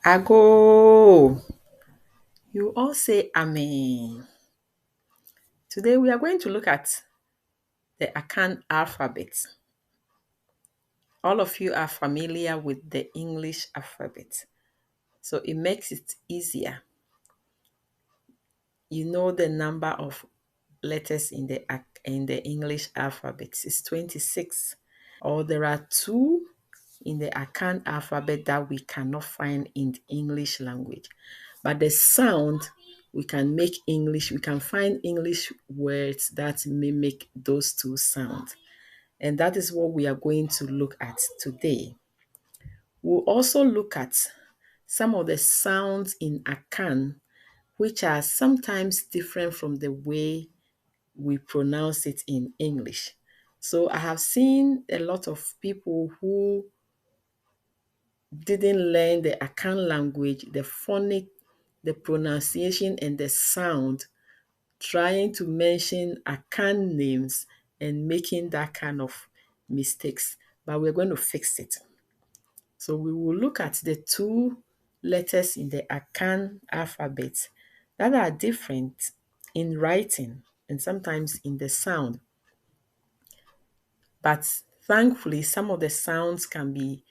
Ago. You all say Amen. Today we are going to look at the Akan alphabet. All of you are familiar with the English alphabet, so it makes it easier. You know the number of letters in the English alphabet is 26. Or there are two in the Akan alphabet that we cannot find in the English language. But the sound, we can find English words that mimic those two sounds. And that is what we are going to look at today. We'll also look at some of the sounds in Akan, which are sometimes different from the way we pronounce it in English. So I have seen a lot of people who didn't learn the Akan language, the phonic, the pronunciation, and the sound, trying to mention Akan names and making that kind of mistakes. But we're going to fix it. So we will look at the two letters in the Akan alphabet that are different in writing and sometimes in the sound. But thankfully, some of the sounds can be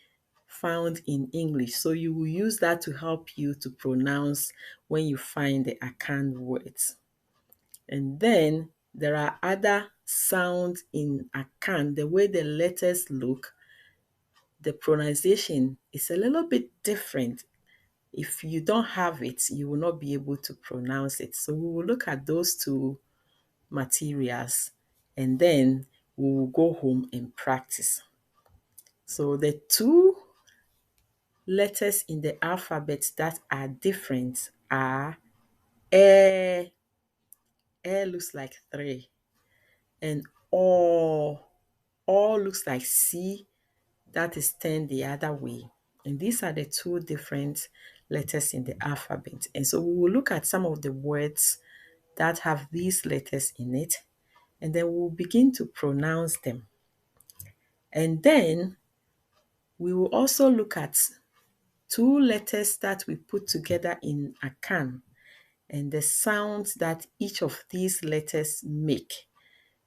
found in English. So you will use that to help you to pronounce when you find the Akan words. And then there are other sounds in Akan. The way the letters look, the pronunciation is a little bit different. If you don't have it, you will not be able to pronounce it. So we will look at those two materials and then we will go home and practice. So the two letters in the alphabet that are different are A. A looks like 3. And O. O looks like C. That is 10 the other way. And these are the two different letters in the alphabet. And so we will look at some of the words that have these letters in it. And then we'll begin to pronounce them. And then we will also look at two letters that we put together in Akan and the sounds that each of these letters make.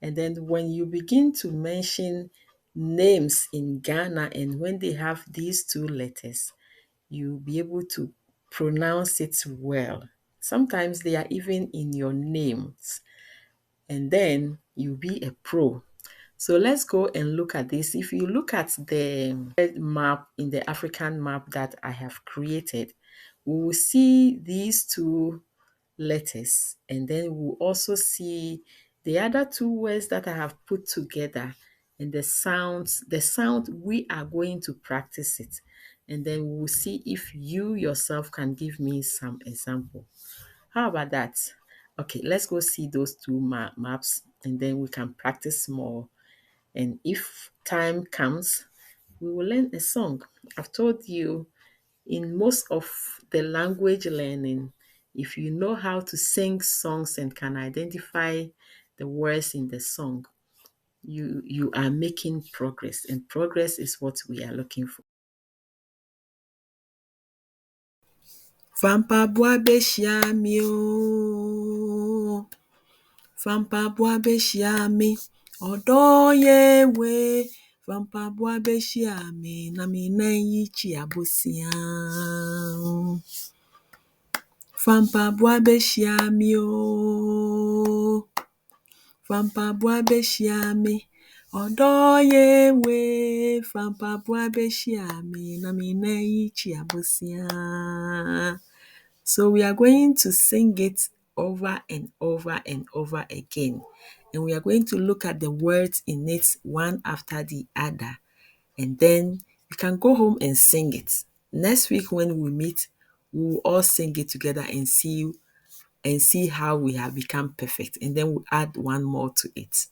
And then when you begin to mention names in Ghana and when they have these two letters, you'll be able to pronounce it well. Sometimes they are even in your names. And then you'll be a pro. So let's go and look at this. If you look at the map in the African map that I have created, we will see these two letters, and then we'll also see the other two words that I have put together and the sound we are going to practice it, and then we'll see if you yourself can give me some example. How about that? Okay, let's go see those two maps and then we can practice more. And if time comes, we will learn a song. I've told you in most of the language learning, if you know how to sing songs and can identify the words in the song, you are making progress, and progress is what we are looking for. Fampa bua beshiami o, fampa bua beshiami, odoye we, fampa bua beshiami, na minenyi chi abusia. Fampa bua beshiami o, fampa bua beshiami, odoye we, fampa bua beshiami, na minenyi chi abusia. So we are going to sing it over and over and over again. And we are going to look at the words in it one after the other. And then you can go home and sing it. Next week when we meet, we will all sing it together and see how we have become perfect. And then we'll add one more to it.